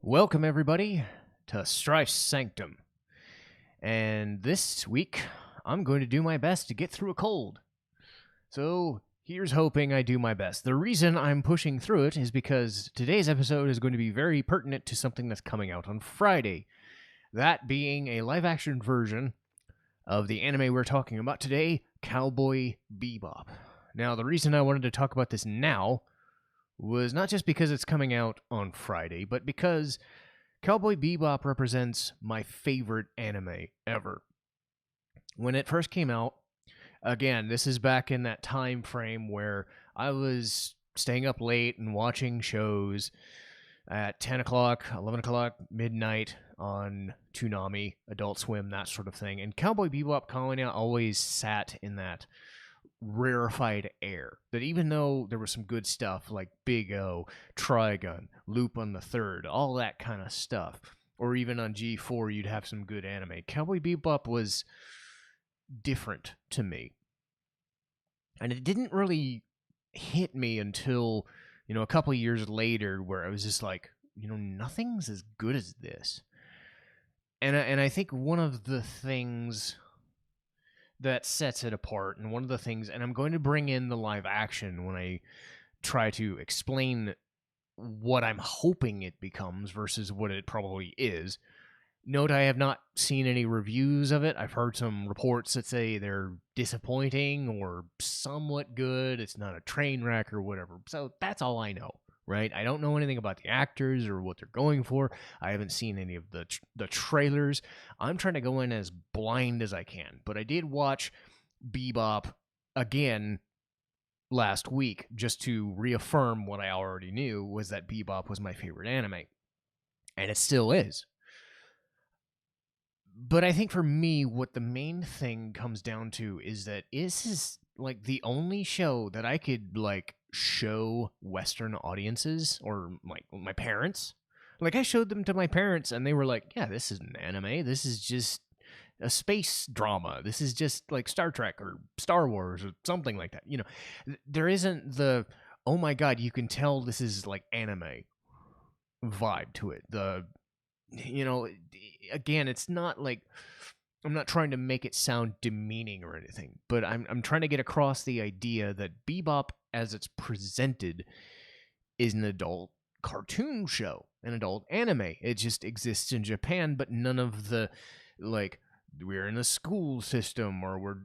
Welcome, everybody, to Strife's Sanctum. And this week, I'm going to do my best to get through a cold. So, here's hoping I do my best. The reason I'm pushing through it is because today's episode is going to be very pertinent to something that's coming out on Friday. That being a live action version of the anime we're talking about today, Cowboy Bebop. Now, the reason I wanted to talk about this now was not just because it's coming out on Friday, but because Cowboy Bebop represents my favorite anime ever. When it first came out, again, this is back in that time frame where I was staying up late and watching shows at 10 o'clock, 11 o'clock, midnight on Toonami, Adult Swim, that sort of thing. And Cowboy Bebop kind of always sat in that rarefied air. That even though there was some good stuff like Big O, Trigun, Lupin the Third, all that kind of stuff, or even on G4 you'd have some good anime, Cowboy Bebop was different to me. And it didn't really hit me until, a couple of years later where I was just like, nothing's as good as this. And I think one of the things that sets it apart, and one of the things, and I'm going to bring in the live action when I try to explain what I'm hoping it becomes versus what it probably is. Note, I have not seen any reviews of it. I've heard some reports that say they're disappointing or somewhat good. It's not a train wreck or whatever. So that's all I know, right? I don't know anything about the actors or what they're going for. I haven't seen any of the trailers. I'm trying to go in as blind as I can. But I did watch Bebop again last week just to reaffirm what I already knew, was that Bebop was my favorite anime. And it still is. But I think for me, what the main thing comes down to is that this is like the only show that I could show Western audiences or like my parents. Like I showed them to my parents and they were like, yeah, this isn't anime. This is just a space drama. This is just like Star Trek or Star Wars or something like that. There isn't the, oh my God, you can tell this is like anime vibe to it. Again, it's not like, I'm not trying to make it sound demeaning or anything, but I'm trying to get across the idea that Bebop, as it's presented, is an adult cartoon show, an adult anime. It just exists in Japan, but none of the, we're in a school system, or we're,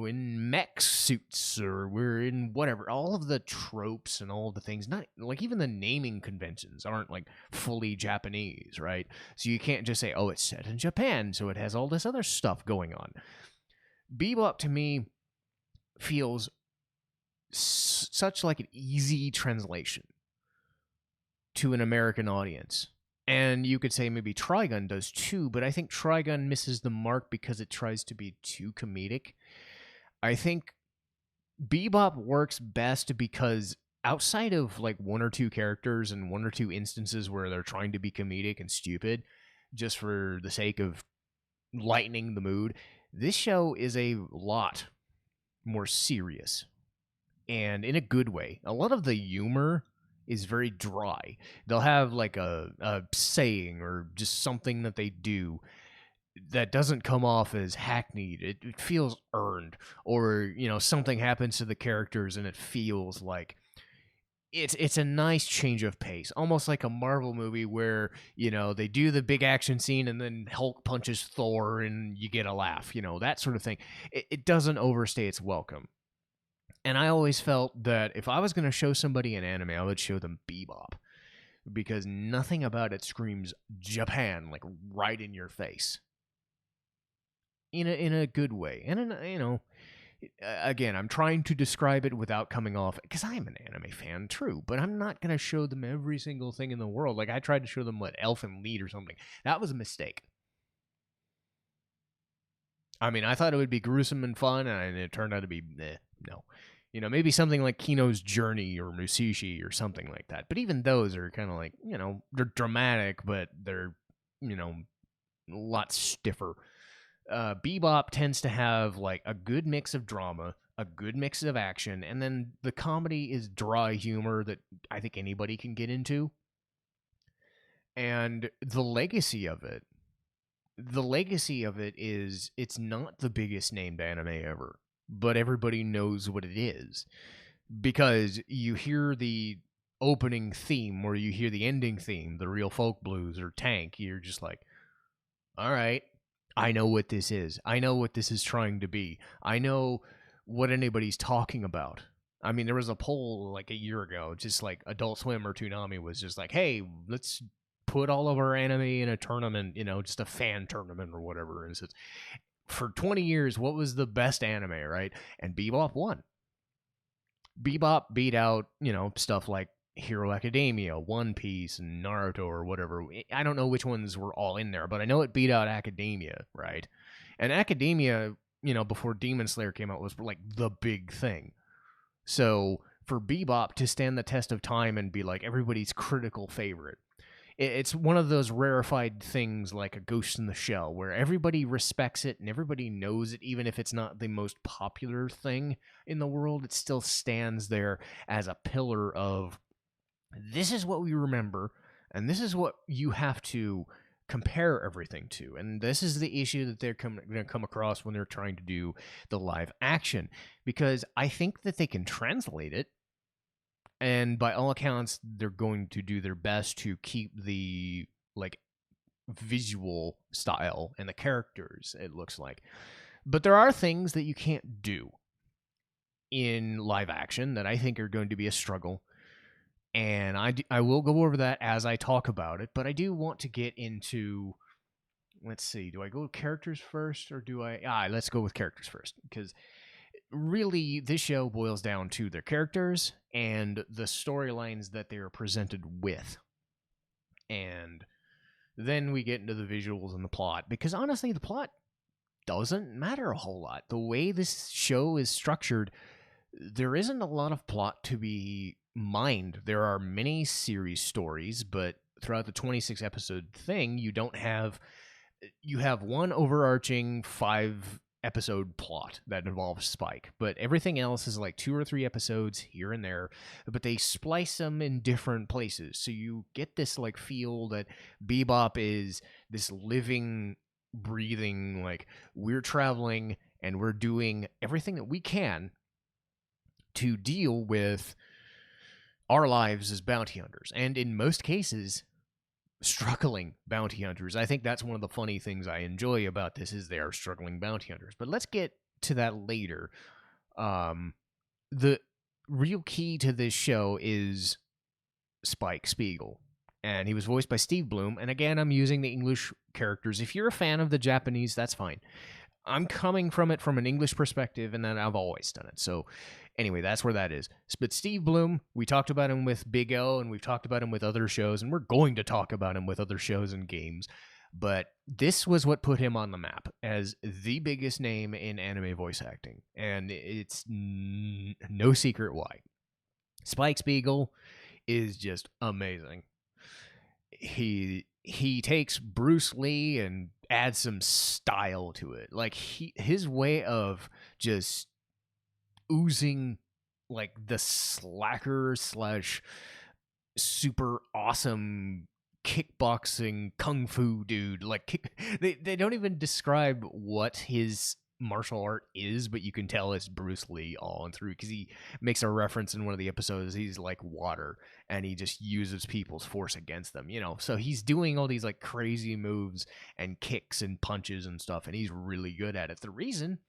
in mech suits, or we're in whatever. All of the tropes and all of the things, not like even the naming conventions aren't like fully Japanese, right? So you can't just say, oh, it's set in Japan, so it has all this other stuff going on. Bebop to me feels such like an easy translation to an American audience. And you could say maybe Trigun does too, but I think Trigun misses the mark because it tries to be too comedic. I think Bebop works best because outside of like one or two characters and one or two instances where they're trying to be comedic and stupid just for the sake of lightening the mood, this show is a lot more serious, and in a good way. A lot of the humor is very dry. They'll have like a saying or just something that they do that doesn't come off as hackneyed. It feels earned. Or, something happens to the characters and it feels like it's a nice change of pace. Almost like a Marvel movie where, they do the big action scene and then Hulk punches Thor and you get a laugh, that sort of thing. It doesn't overstay its welcome. And I always felt that if I was going to show somebody an anime, I would show them Bebop, because nothing about it screams Japan, like right in your face, in a good way. And again, I'm trying to describe it without coming off, because I'm an anime fan, true, but I'm not going to show them every single thing in the world. Like I tried to show them Elfen Lied or something. That was a mistake. I mean, I thought it would be gruesome and fun, and it turned out to be no. Maybe something like Kino's Journey or Musashi or something like that. But even those are kind of like, they're dramatic, but they're, a lot stiffer. Bebop tends to have like a good mix of drama, a good mix of action, and then the comedy is dry humor that I think anybody can get into. And the legacy of it is it's not the biggest named anime ever, but everybody knows what it is because you hear the opening theme or you hear the ending theme, the Real Folk Blues or Tank, you're just like, all right, I know what this is. I know what this is trying to be. I know what anybody's talking about. I mean, there was a poll like a year ago, just like Adult Swim or Toonami was just like, hey, let's put all of our anime in a tournament, just a fan tournament or whatever. And it says, for 20 years, what was the best anime, right? And Bebop won. Bebop beat out, stuff like Hero Academia, One Piece, and Naruto or whatever. I don't know which ones were all in there, but I know it beat out Academia, right? And Academia, before Demon Slayer came out, was like the big thing. So for Bebop to stand the test of time and be like everybody's critical favorite, it's one of those rarefied things like a Ghost in the Shell where everybody respects it and everybody knows it, even if it's not the most popular thing in the world. It still stands there as a pillar of this is what we remember and this is what you have to compare everything to. And this is the issue that they're going to come across when they're trying to do the live action, because I think that they can translate it. And by all accounts, they're going to do their best to keep the visual style and the characters, it looks like. But there are things that you can't do in live action that I think are going to be a struggle. And I will go over that as I talk about it. But I do want to get into, let's see, do I go with characters first or do I... let's go with characters first, because really, this show boils down to their characters and the storylines that they are presented with. And then we get into the visuals and the plot, because honestly, the plot doesn't matter a whole lot. The way this show is structured, there isn't a lot of plot to be mined. There are many series stories, but throughout the 26 episode thing, you have one overarching 5 episode plot that involves Spike, but everything else is like 2 or 3 episodes here and there, but they splice them in different places, so you get this feel that Bebop is this living, breathing, we're traveling and we're doing everything that we can to deal with our lives as bounty hunters, and in most cases struggling bounty hunters. I think that's one of the funny things I enjoy about this is they are struggling bounty hunters. But let's get to that later. The real key to this show is Spike Spiegel, and he was voiced by Steve Bloom. And again, I'm using the English characters. If you're a fan of the Japanese, that's fine. I'm coming from it from an English perspective, and then I've always done it. So anyway, that's where that is. But Steve Bloom, we talked about him with Big L, and we've talked about him with other shows, and we're going to talk about him with other shows and games. But this was what put him on the map as the biggest name in anime voice acting. And it's no secret why. Spike Spiegel is just amazing. He takes Bruce Lee and adds some style to it. His way of just oozing the slacker / super awesome kickboxing kung fu dude. They don't even describe what his martial art is, but you can tell it's Bruce Lee all and through, because he makes a reference in one of the episodes. He's like water and he just uses people's force against them, so he's doing all these crazy moves and kicks and punches and stuff, and he's really good at it. The reason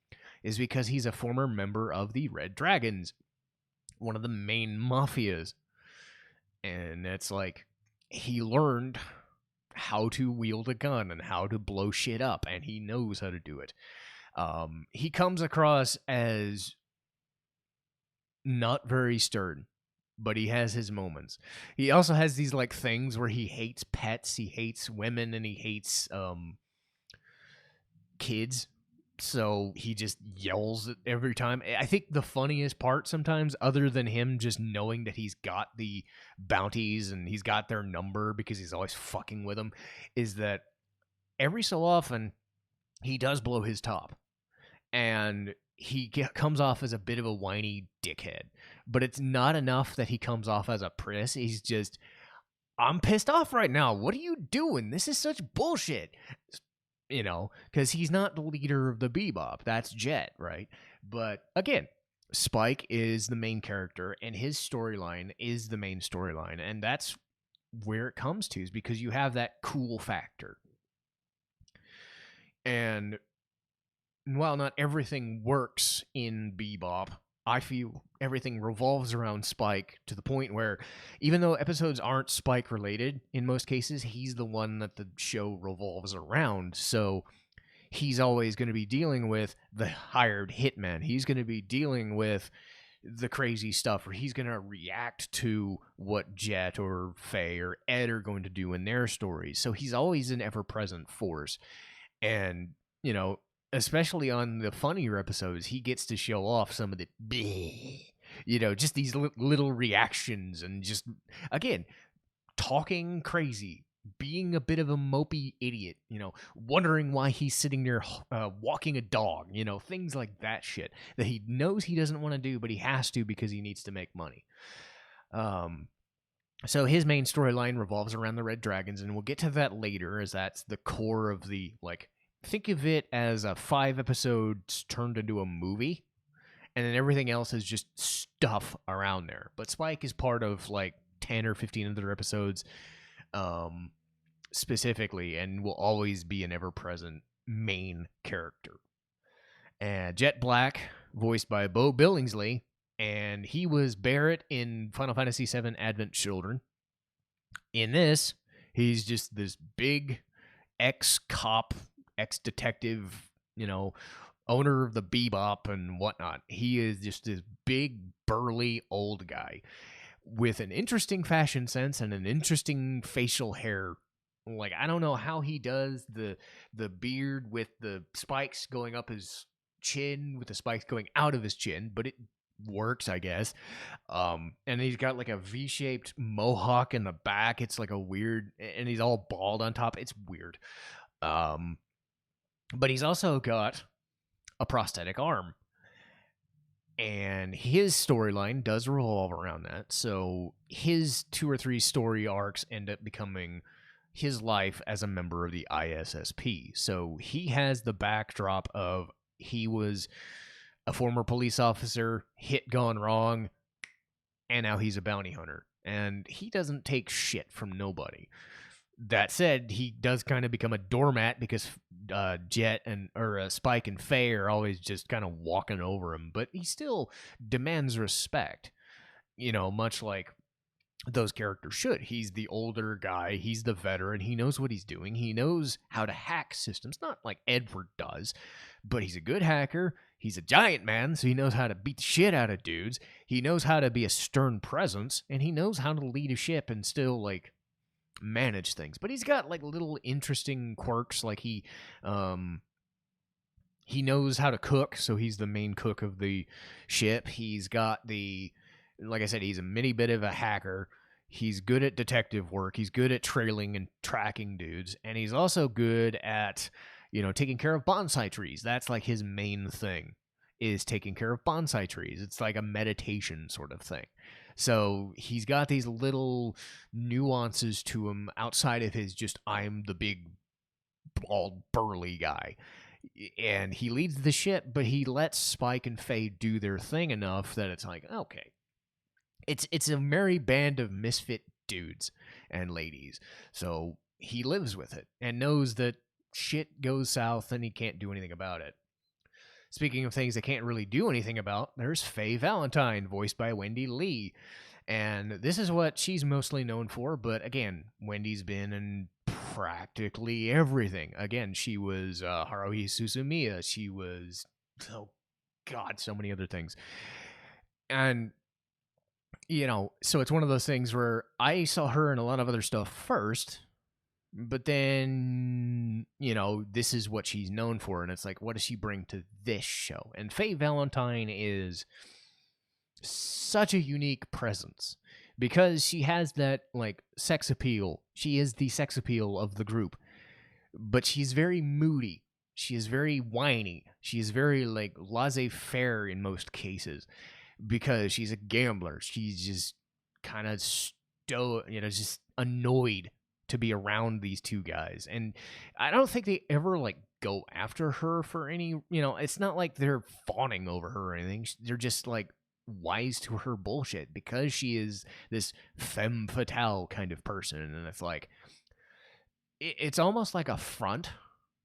is because he's a former member of the Red Dragons, one of the main mafias, and it's he learned how to wield a gun and how to blow shit up, and he knows how to do it. He comes across as not very stern, but he has his moments. He also has these things where he hates pets, he hates women, and he hates kids. So he just yells every time. I think the funniest part sometimes, other than him just knowing that he's got the bounties and he's got their number because he's always fucking with them, is that every so often he does blow his top. And he comes off as a bit of a whiny dickhead. But it's not enough that he comes off as a priss. He's just I'm pissed off right now. What are you doing? This is such bullshit. Because he's not the leader of the Bebop. That's Jet, right? But again, Spike is the main character, and his storyline is the main storyline. And that's where it comes to, is because you have that cool factor. And while not everything works in Bebop, I feel everything revolves around Spike to the point where, even though episodes aren't Spike related, in most cases, he's the one that the show revolves around. So he's always going to be dealing with the hired hitman. He's going to be dealing with the crazy stuff, or he's going to react to what Jet or Faye or Ed are going to do in their stories. So he's always an ever-present force. And, especially on the funnier episodes, he gets to show off some of the, just these little reactions and just, again, talking crazy, being a bit of a mopey idiot, wondering why he's sitting there walking a dog, things like that shit that he knows he doesn't want to do, but he has to because he needs to make money. So his main storyline revolves around the Red Dragons, and we'll get to that later, as that's the core of the, think of it as a 5 episodes turned into a movie, and then everything else is just stuff around there. But Spike is part of 10 or 15 other episodes specifically, and will always be an ever-present main character. And Jet Black, voiced by Bo Billingsley, and he was Barrett in Final Fantasy VII Advent Children. In this, he's just this big ex-cop, ex-detective, owner of the Bebop and whatnot. He is just this big, burly, old guy with an interesting fashion sense and an interesting facial hair. I don't know how he does the beard with the spikes going up his chin, with the spikes going out of his chin, but it works, I guess. And he's got a V-shaped mohawk in the back. It's a weird, and he's all bald on top. It's weird. But he's also got a prosthetic arm. And his storyline does revolve around that. So his 2 or 3 story arcs end up becoming his life as a member of the ISSP. So he has the backdrop of, he was a former police officer, hit gone wrong, and now he's a bounty hunter. And he doesn't take shit from nobody. That said, he does kind of become a doormat because Jet or Spike and Faye are always just kind of walking over him, but he still demands respect, much like those characters should. He's the older guy, he's the veteran, he knows what he's doing, he knows how to hack systems, not like Edward does, but he's a good hacker. He's a giant man, so he knows how to beat the shit out of dudes. He knows how to be a stern presence, and he knows how to lead a ship and still manage things. But he's got little interesting quirks, he knows how to cook, so he's the main cook of the ship. He's got like I said, he's a mini bit of a hacker. He's good at detective work. He's good at trailing and tracking dudes, and he's also good at taking care of bonsai trees. That's his main thing, is taking care of bonsai trees. It's like a meditation sort of thing. So he's got these little nuances to him outside of his just, I'm the big, bald, burly guy. And he leads the ship, but he lets Spike and Faye do their thing enough that it's okay. It's a merry band of misfit dudes and ladies. So he lives with it and knows that shit goes south and he can't do anything about it. Speaking of things they can't really do anything about, there's Faye Valentine, voiced by Wendy Lee. And this is what she's mostly known for, but again, Wendy's been in practically everything. Again, she was Haruhi Suzumiya. She was, oh god, so many other things. And, so it's one of those things where I saw her in a lot of other stuff first, but then, this is what she's known for, and it's what does she bring to this show? And Faye Valentine is such a unique presence because she has that, sex appeal. She is the sex appeal of the group, but she's very moody. She is very whiny. She is very, laissez-faire in most cases because she's a gambler. She's just kind of just annoyed to be around these two guys. And I don't think they ever like go after her for any, it's not like they're fawning over her or anything. They're just like wise to her bullshit because she is this femme fatale kind of person. And it's like, it's almost like a front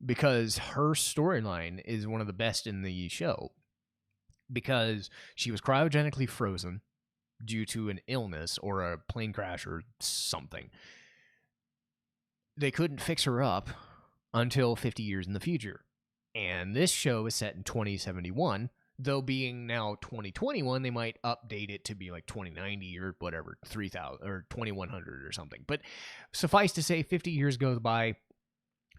because her storyline is one of the best in the show because she was cryogenically frozen due to an illness or a plane crash or something. They couldn't fix her up until 50 years in the future. And this show is set in 2071, though being now 2021, they might update it to be like 2090 or whatever, 3000 or 2100 or something. But suffice to say, 50 years goes by,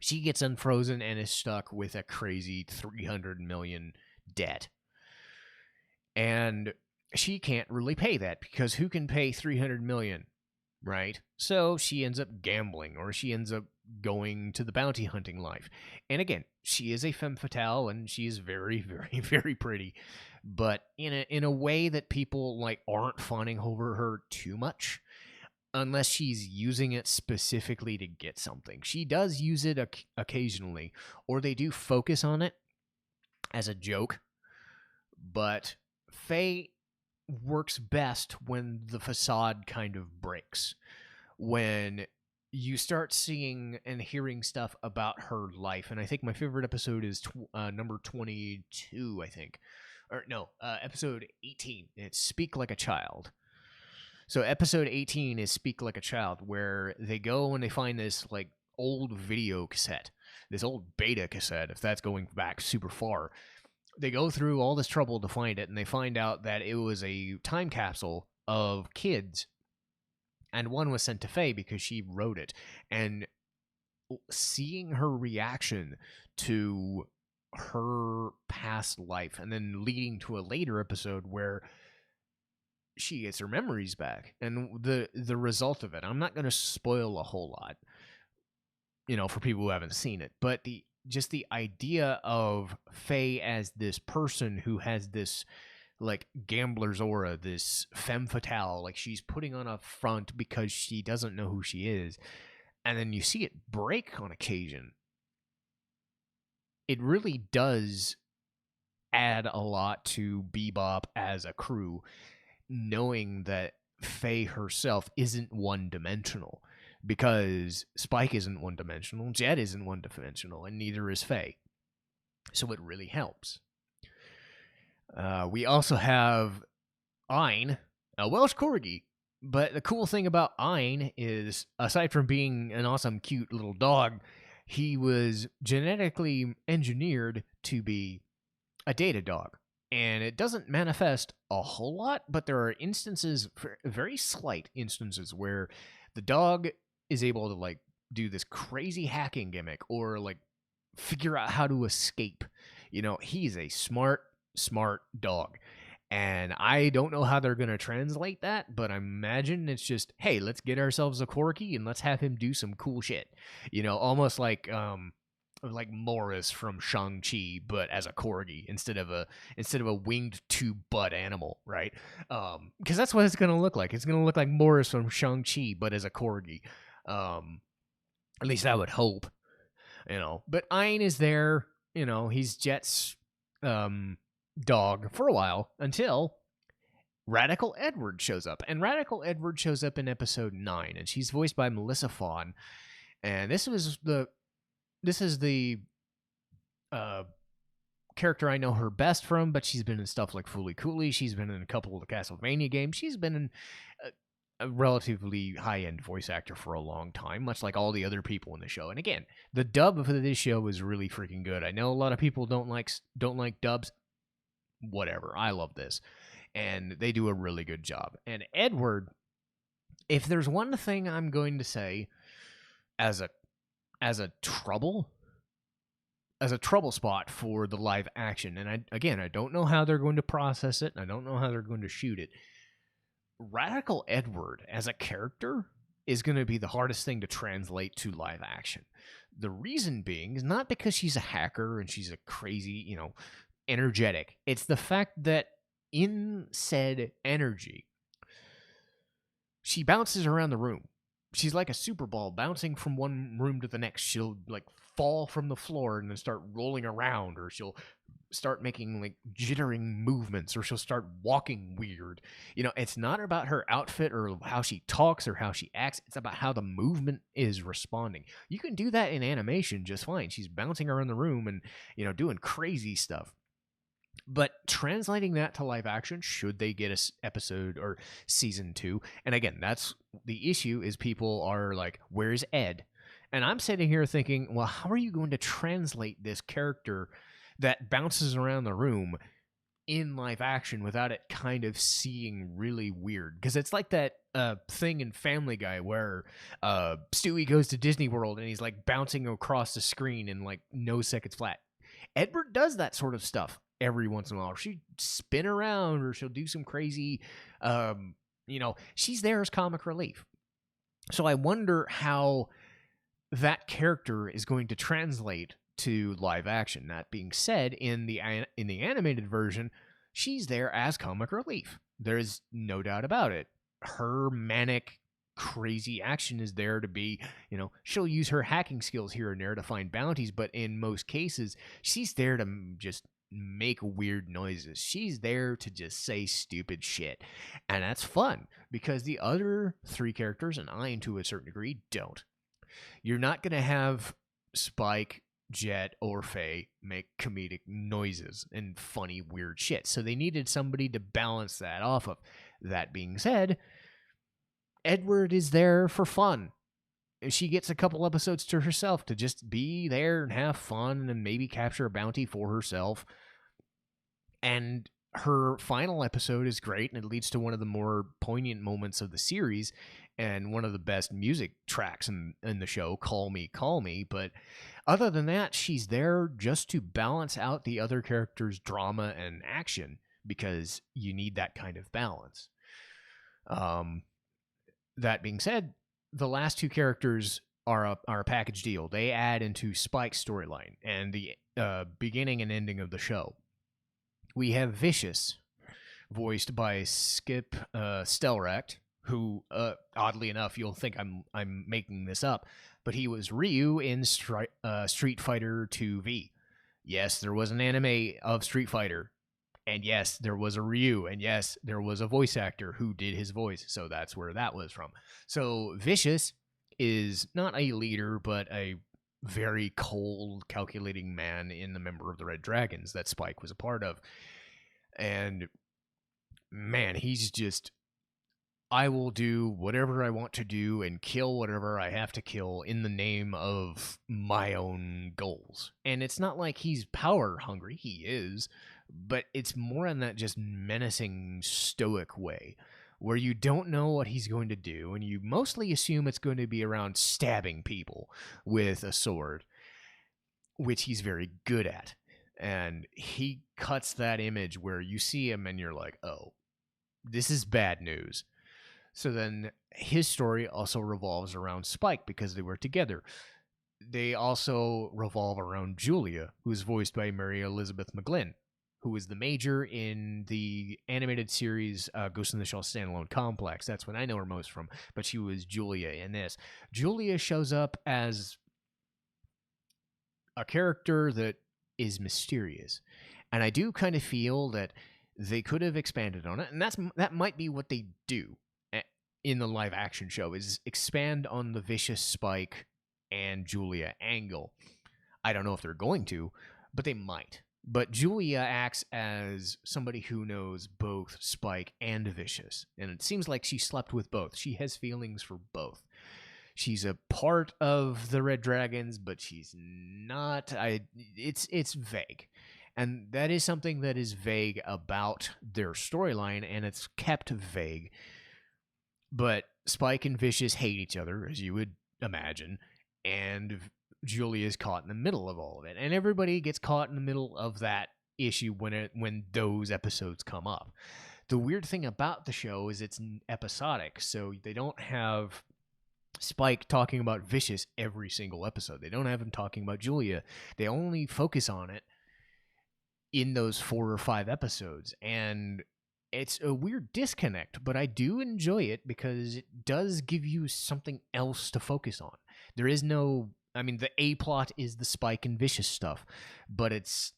she gets unfrozen and is stuck with a crazy 300 million debt. And she can't really pay that because who can pay 300 million? Right? So she ends up gambling or she ends up going to the bounty hunting life. And again, she is a femme fatale and she is very, very, very pretty, but in a way that people like aren't fawning over her too much unless she's using it specifically to get something. She does use it occasionally, or they do focus on it as a joke, but Faye works best when the facade kind of breaks. When you start seeing and hearing stuff about her life. And I think my favorite episode is number 22, I think. Or no, episode 18. It's Speak Like a Child. So episode 18 is Speak Like a Child, where they go and they find this like old video cassette. This old beta cassette, if that's going back super far. They go through all this trouble to find it, and they find out that it was a time capsule of kids. And one was sent to Faye because she wrote it. And seeing her reaction to her past life, and then leading to a later episode where she gets her memories back, and the result of it, I'm not going to spoil a whole lot, for people who haven't seen it, but just the idea of Faye as this person who has this like gambler's aura, this femme fatale, like she's putting on a front because she doesn't know who she is, and then you see it break on occasion. It really does add a lot to Bebop as a crew, knowing that Faye herself isn't one-dimensional. Because Spike isn't one-dimensional, Jet isn't one-dimensional, and neither is Faye. So it really helps. We also have Ein, a Welsh Corgi. But the cool thing about Ein is, aside from being an awesome, cute little dog, he was genetically engineered to be a data dog. And it doesn't manifest a whole lot, but there are instances, very slight instances, where the dog is able to like do this crazy hacking gimmick or like figure out how to escape. He's a smart dog. And I don't know how they're going to translate that, but I imagine it's just, hey, let's get ourselves a Corgi and let's have him do some cool shit. Almost like Morris from Shang-Chi, but as a Corgi instead of a winged two-butt animal, right? Because that's what it's going to look like. It's going to look like Morris from Shang-Chi, but as a Corgi. At least I would hope, But Ein is there, he's Jet's dog for a while until Radical Edward shows up. And Radical Edward shows up in episode 9, and she's voiced by Melissa Fawn. And this is the character I know her best from, but she's been in stuff like Fooly Cooley. She's been in a couple of the Castlevania games. She's been in a relatively high-end voice actor for a long time, much like all the other people in the show. And again, the dub for this show is really freaking good. I know a lot of people don't like dubs. Whatever. I love this. And they do a really good job. And Edward, if there's one thing I'm going to say as a trouble spot for the live action, and I don't know how they're going to process it, and I don't know how they're going to shoot it. Radical Edward as a character is going to be the hardest thing to translate to live action. The reason being is not because she's a hacker and she's a crazy, energetic. It's the fact that in said energy, she bounces around the room. She's like a super ball bouncing from one room to the next. She'll like fall from the floor and then start rolling around, or she'll start making like jittering movements, or she'll start walking weird. It's not about her outfit or how she talks or how she acts. It's about how the movement is responding. You can do that in animation just fine. She's bouncing around the room and, doing crazy stuff. But translating that to live action, should they get a episode or season 2? And again, that's the issue, is people are like, where's Ed? And I'm sitting here thinking, well, how are you going to translate this character that bounces around the room in live action without it kind of seeing really weird? Because it's like that thing in Family Guy where Stewie goes to Disney World and he's like bouncing across the screen in like no seconds flat. Edward does that sort of stuff every once in a while. She'll spin around, or she'll do some crazy, she's there as comic relief. So I wonder how that character is going to translate to live action. That being said, in the animated version, she's there as comic relief. There's no doubt about it. Her manic, crazy action is there to be, she'll use her hacking skills here and there to find bounties, but in most cases, she's there to just make weird noises. She's there to just say stupid shit. And that's fun, because the other 3 characters, and I to a certain degree, don't. You're not going to have Spike, Jet, or Faye make comedic noises and funny, weird shit. So they needed somebody to balance that off of. That being said, Edward is there for fun. She gets a couple episodes to herself to just be there and have fun and maybe capture a bounty for herself. And her final episode is great, and it leads to one of the more poignant moments of the series and one of the best music tracks in the show, Call Me, Call Me. But other than that, she's there just to balance out the other characters' drama and action, because you need that kind of balance. That being said, the last 2 characters are a package deal. They add into Spike's storyline and the beginning and ending of the show. We have Vicious, voiced by Skip Stelracht, who, oddly enough, you'll think I'm making this up, but he was Ryu in Street Fighter 2V. Yes, there was an anime of Street Fighter. And yes, there was a Ryu, and yes, there was a voice actor who did his voice, so that's where that was from. So Vicious is not a leader, but a very cold, calculating man in the member of the Red Dragons that Spike was a part of. And man, he's just, I will do whatever I want to do and kill whatever I have to kill in the name of my own goals. And it's not like he's power hungry, he is, but it's more in that just menacing, stoic way, where you don't know what he's going to do, and you mostly assume it's going to be around stabbing people with a sword, which he's very good at. And he cuts that image where you see him and you're like, oh, this is bad news. So then his story also revolves around Spike, because they were together. They also revolve around Julia, who's voiced by Mary Elizabeth McGlynn, who is the Major in the animated series Ghost in the Shell Standalone Complex. That's what I know her most from, but she was Julia in this. Julia shows up as a character that is mysterious, and I do kind of feel that they could have expanded on it, and that might be what they do in the live action show, is expand on the Vicious, Spike, and Julia angle. I don't know if they're going to, but they might. But Julia acts as somebody who knows both Spike and Vicious, and it seems like she slept with both. She has feelings for both. She's a part of the Red Dragons, but she's not. It's vague. And that is something that is vague about their storyline, and it's kept vague. But Spike and Vicious hate each other, as you would imagine, and Julia is caught in the middle of all of it. And everybody gets caught in the middle of that issue when those episodes come up. The weird thing about the show is it's episodic, so they don't have Spike talking about Vicious every single episode. They don't have him talking about Julia. They only focus on it in those 4 or 5 episodes. And it's a weird disconnect, but I do enjoy it because it does give you something else to focus on. There is no, I mean, the A plot is the Spike and Vicious stuff, but it's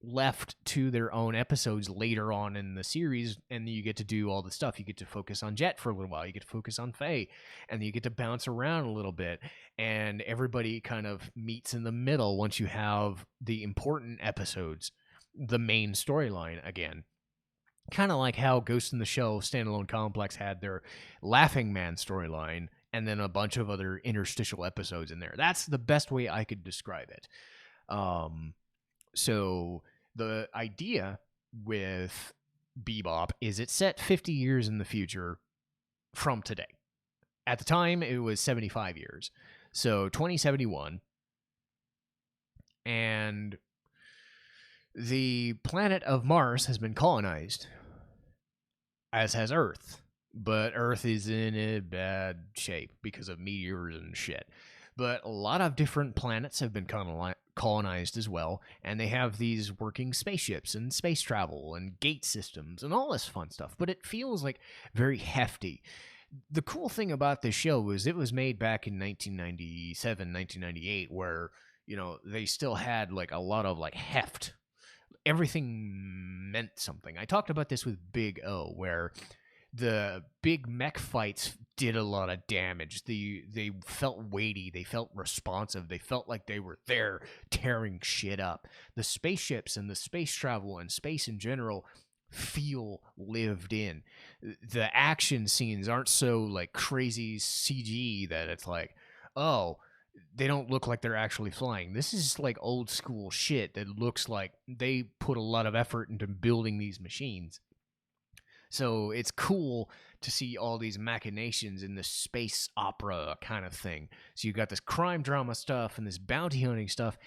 left to their own episodes later on in the series, and you get to do all the stuff. You get to focus on Jet for a little while, you get to focus on Faye, and you get to bounce around a little bit, and everybody kind of meets in the middle once you have the important episodes, the main storyline again. Kind of like how Ghost in the Shell Standalone Complex had their Laughing Man storyline and then a bunch of other interstitial episodes in there. That's the best way I could describe it. So the idea with Bebop is it's set 50 years in the future from today. At the time, it was 75 years. So 2071. And the planet of Mars has been colonized, as has Earth. But Earth is in a bad shape because of meteors and shit. But a lot of different planets have been colonized as well, and they have these working spaceships and space travel and gate systems and all this fun stuff. But it feels like very hefty. The cool thing about this show is it was made back in 1997, 1998, where, you know, they still had like a lot of like heft. Everything meant something. I talked about this with Big O, where the big mech fights did a lot of damage. They felt weighty. They felt responsive. They felt like they were there tearing shit up. The spaceships and the space travel and space in general feel lived in. The action scenes aren't so like crazy CG that it's like, oh, they don't look like they're actually flying. This is like old school shit that looks like they put a lot of effort into building these machines. So it's cool to see all these machinations in this space opera kind of thing. So you've got this crime drama stuff and this bounty hunting stuff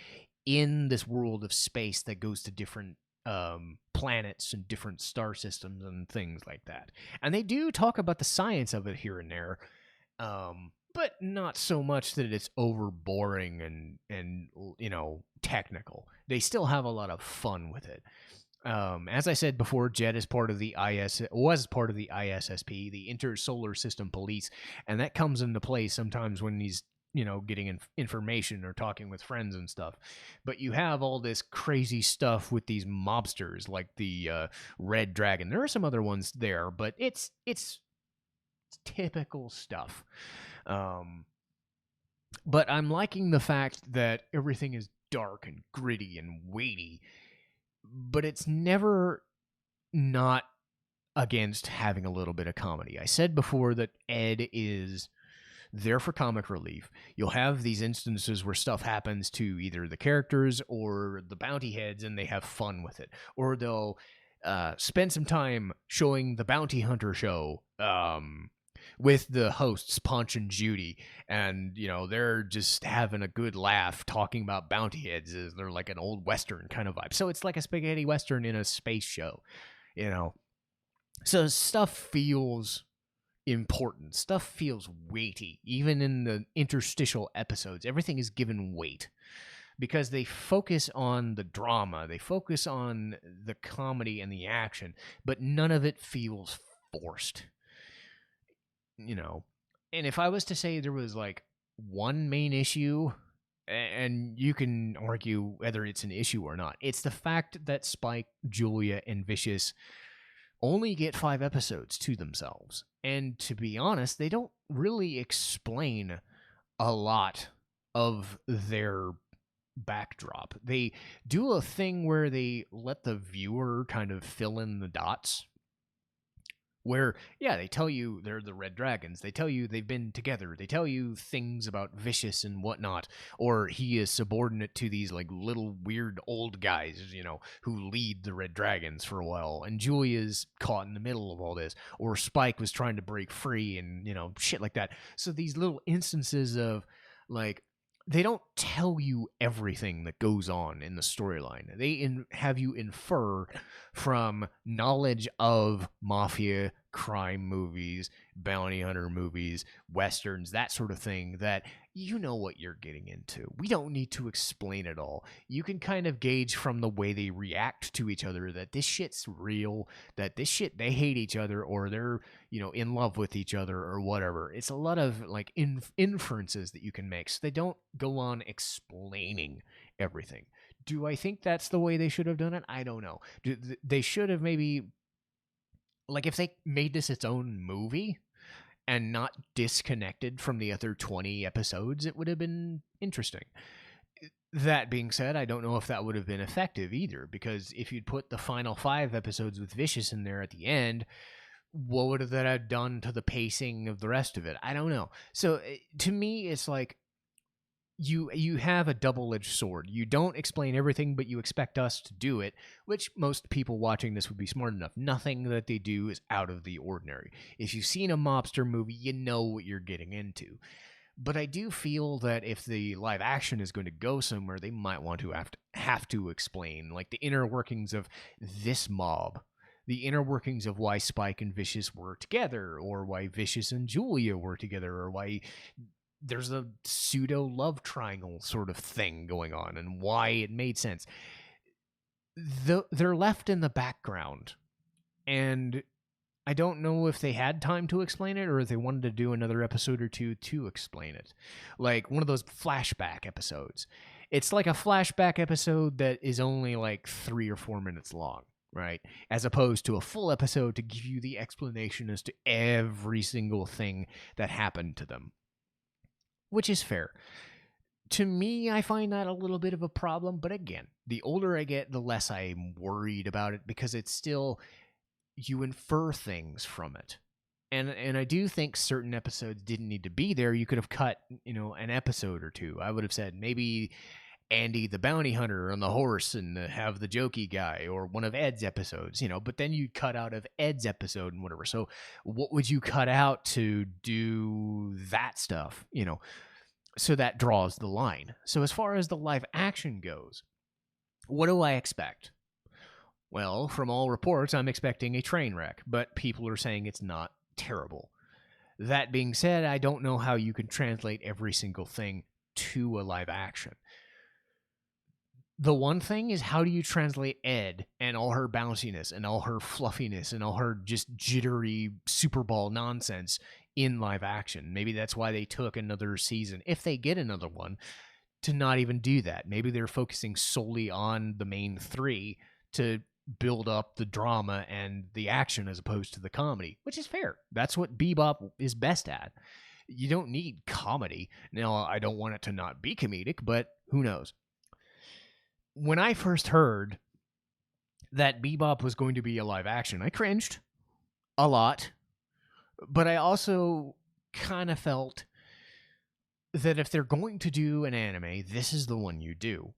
in this world of space that goes to different planets and different star systems and things like that. And they do talk about the science of it here and there, but not so much that it's over boring and you know, technical. They still have a lot of fun with it. As I said before, Jet is part of the was part of the ISSP, the Intersolar System Police, and that comes into play sometimes when he's, you know, getting information or talking with friends and stuff. But you have all this crazy stuff with these mobsters, like the Red Dragon. There are some other ones there, but it's typical stuff. But I'm liking the fact that everything is dark and gritty and weighty, but it's never not against having a little bit of comedy. I said before that Ed is there for comic relief. You'll have these instances where stuff happens to either the characters or the bounty heads and they have fun with it. Or they'll spend some time showing the Bounty Hunter show with the hosts, Punch and Judy, and, you know, they're just having a good laugh talking about bounty heads. They're like an old Western kind of vibe. So it's like a spaghetti Western in a space show, you know. So stuff feels important. Stuff feels weighty. Even in the interstitial episodes, everything is given weight because they focus on the drama. They focus on the comedy and the action, but none of it feels forced. You know, and if I was to say there was like one main issue, and you can argue whether it's an issue or not, it's the fact that Spike, Julia, and Vicious only get 5 episodes to themselves. And to be honest, they don't really explain a lot of their backdrop. They do a thing where they let the viewer kind of fill in the dots. Where, yeah, they tell you they're the Red Dragons. They tell you they've been together. They tell you things about Vicious and whatnot. Or he is subordinate to these, like, little weird old guys, you know, who lead the Red Dragons for a while. And Julia's caught in the middle of all this. Or Spike was trying to break free and, you know, shit like that. So these little instances of, like, they don't tell you everything that goes on in the storyline. They have you infer from knowledge of mafia, crime movies, bounty hunter movies, westerns, that sort of thing, that you know what you're getting into. We don't need to explain it all. You can kind of gauge from the way they react to each other that this shit's real, that this shit, they hate each other, or they're, in love with each other, or whatever. It's a lot of like inferences that you can make, so they don't go on explaining everything. Do I think that's the way they should have done it? I don't know. They should have maybe, like, if they made this its own movie and not disconnected from the other 20 episodes, it would have been interesting. That being said, I don't know if that would have been effective either, because if you'd put the final 5 episodes with Vicious in there at the end, what would that have done to the pacing of the rest of it? I don't know. So to me, it's like, you have a double-edged sword. You don't explain everything, but you expect us to do it, which most people watching this would be smart enough. Nothing that they do is out of the ordinary. If you've seen a mobster movie, you know what you're getting into. But I do feel that if the live action is going to go somewhere, they might want to have to explain, like, the inner workings of this mob, the inner workings of why Spike and Vicious were together, or why Vicious and Julia were together, or why there's a pseudo love triangle sort of thing going on, and why it made sense. They're left in the background, and I don't know if they had time to explain it, or if they wanted to do another episode or two to explain it. Like one of those flashback episodes. It's like a flashback episode that is only like 3 or 4 minutes long, right? As opposed to a full episode to give you the explanation as to every single thing that happened to them. Which is fair. To me, I find that a little bit of a problem, but again, the older I get, the less I'm worried about it, because it's still, you infer things from it. And I do think certain episodes didn't need to be there. You could have cut, an episode or two. I would have said maybe Andy the bounty hunter on the horse and have the jokey guy, or one of Ed's episodes, but then you'd cut out of Ed's episode and whatever. So what would you cut out to do that stuff, So that draws the line. So as far as the live action goes, what do I expect? Well, from all reports, I'm expecting a train wreck, but people are saying it's not terrible. That being said, I don't know how you can translate every single thing to a live action. The one thing is, how do you translate Ed and all her bounciness and all her fluffiness and all her just jittery Super Bowl nonsense in live action? Maybe that's why they took another season, if they get another one, to not even do that. Maybe they're focusing solely on the main 3 to build up the drama and the action as opposed to the comedy, which is fair. That's what Bebop is best at. You don't need comedy. Now, I don't want it to not be comedic, but who knows? When I first heard that Bebop was going to be a live action, I cringed a lot, but I also kind of felt that if they're going to do an anime, this is the one you do.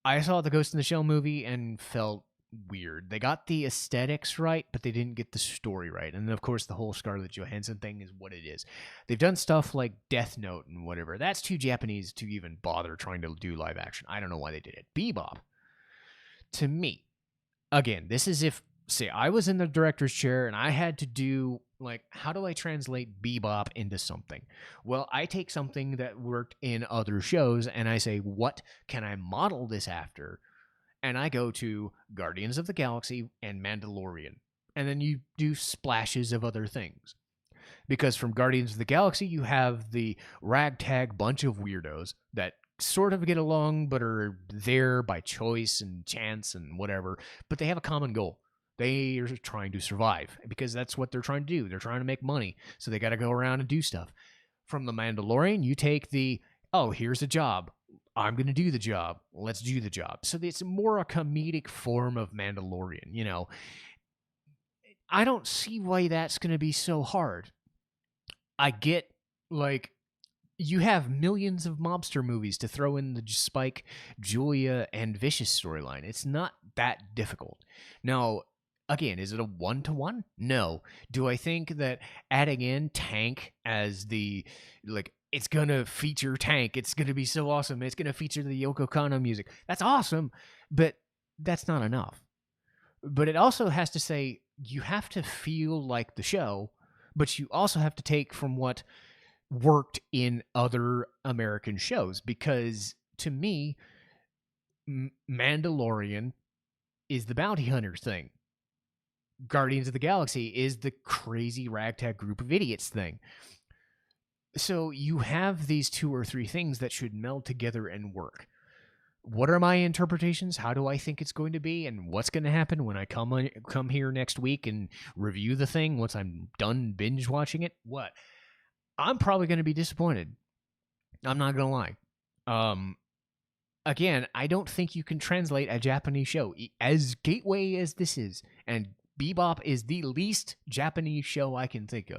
I saw the Ghost in the Shell movie and felt weird. They got the aesthetics right, but they didn't get the story right. And of course, the whole Scarlett Johansson thing is what it is. They've done stuff like Death Note and whatever. That's too Japanese to even bother trying to do live action. I don't know why they did it. Bebop, to me, again, this is if, say, I was in the director's chair and I had to do, like, how do I translate Bebop into something? Well, I take something that worked in other shows and I say, what can I model this after? And I go to Guardians of the Galaxy and Mandalorian. And then you do splashes of other things. Because from Guardians of the Galaxy, you have the ragtag bunch of weirdos that sort of get along, but are there by choice and chance and whatever. But they have a common goal. They are trying to survive, because that's what they're trying to do. They're trying to make money, so they got to go around and do stuff. From the Mandalorian, you take the, oh, here's a job. I'm going to do the job. Let's do the job. So it's more a comedic form of Mandalorian, I don't see why that's going to be so hard. I get, like, you have millions of mobster movies to throw in the Spike, Julia, and Vicious storyline. It's not that difficult. Now, again, is it a 1-to-1? No. Do I think that adding in Tank as the, like, it's going to feature Tank, it's going to be so awesome, it's going to feature the Yoko Kanno music, that's awesome, but that's not enough. But it also has to say, you have to feel like the show, but you also have to take from what worked in other American shows, because to me, Mandalorian is the bounty hunter thing. Guardians of the Galaxy is the crazy ragtag group of idiots thing. So you have these 2 or 3 things that should meld together and work. What are my interpretations? How do I think it's going to be? And what's going to happen when I come here next week and review the thing once I'm done binge watching it? What? I'm probably going to be disappointed. I'm not going to lie. Again, I don't think you can translate a Japanese show as gateway as this is. And Bebop is the least Japanese show I can think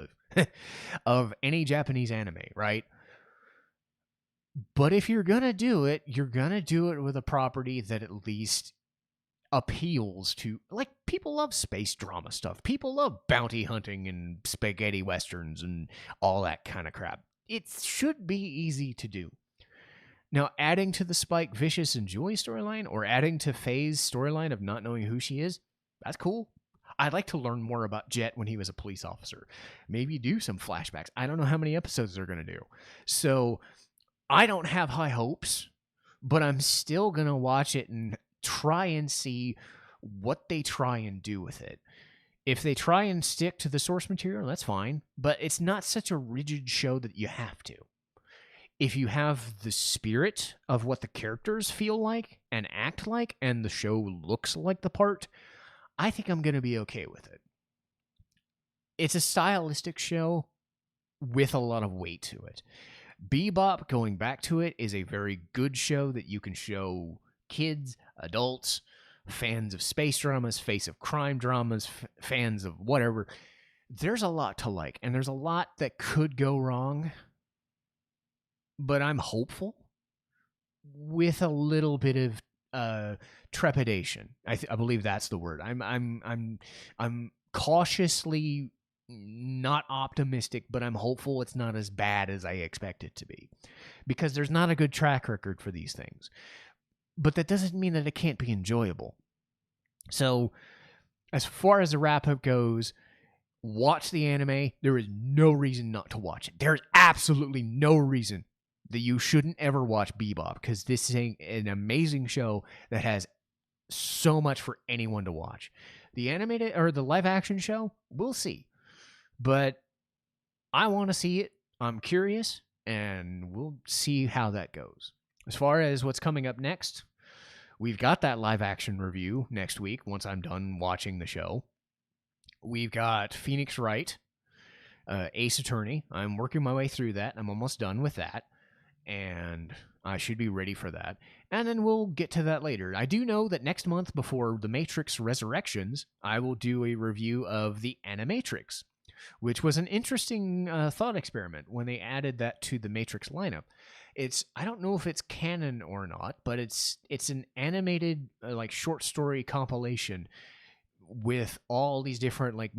of any Japanese anime, right? But if you're going to do it, you're going to do it with a property that at least appeals to, like, people love space drama stuff. People love bounty hunting and spaghetti westerns and all that kind of crap. It should be easy to do. Now, adding to the Spike, Vicious, and Joy storyline, or adding to Faye's storyline of not knowing who she is, that's cool. I'd like to learn more about Jet when he was a police officer. Maybe do some flashbacks. I don't know how many episodes they're going to do. So I don't have high hopes, but I'm still going to watch it and try and see what they try and do with it. If they try and stick to the source material, that's fine, but it's not such a rigid show that you have to. If you have the spirit of what the characters feel like and act like, and the show looks like the part, I think I'm going to be okay with it. It's a stylistic show with a lot of weight to it. Bebop, going back to it, is a very good show that you can show kids, adults, fans of space dramas, fans of crime dramas, fans of whatever. There's a lot to like, and there's a lot that could go wrong, but I'm hopeful with a little bit of trepidation. I believe that's the word. I'm cautiously not optimistic, but I'm hopeful it's not as bad as I expect it to be, because there's not a good track record for these things. But that doesn't mean that it can't be enjoyable. So, as far as the wrap-up goes, watch the anime. There is no reason not to watch it. There's absolutely no reason that you shouldn't ever watch Bebop, because this is an amazing show that has so much for anyone to watch. The animated or the live-action show, we'll see. But I want to see it. I'm curious, and we'll see how that goes. As far as what's coming up next, we've got that live-action review next week once I'm done watching the show. We've got Phoenix Wright, Ace Attorney. I'm working my way through that. I'm almost done with that, and I should be ready for that. And then we'll get to that later. I do know that next month, before The Matrix Resurrections, I will do a review of The Animatrix, which was an interesting thought experiment when they added that to the Matrix lineup. I don't know if it's canon or not, but it's an animated like short story compilation with all these different like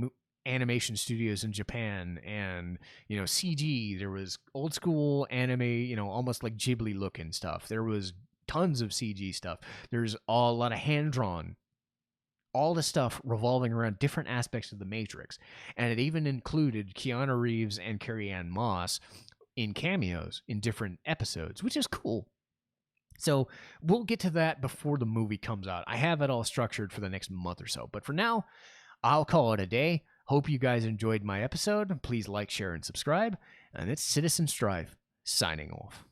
animation studios in Japan, and CG. There was old school anime, almost like Ghibli looking stuff. There was tons of CG stuff. There's a lot of hand drawn. All the stuff revolving around different aspects of the Matrix. And it even included Keanu Reeves and Carrie-Anne Moss in cameos in different episodes, which is cool. So we'll get to that before the movie comes out. I have it all structured for the next month or so. But for now, I'll call it a day. Hope you guys enjoyed my episode. Please like, share, and subscribe. And it's Citizen Strife signing off.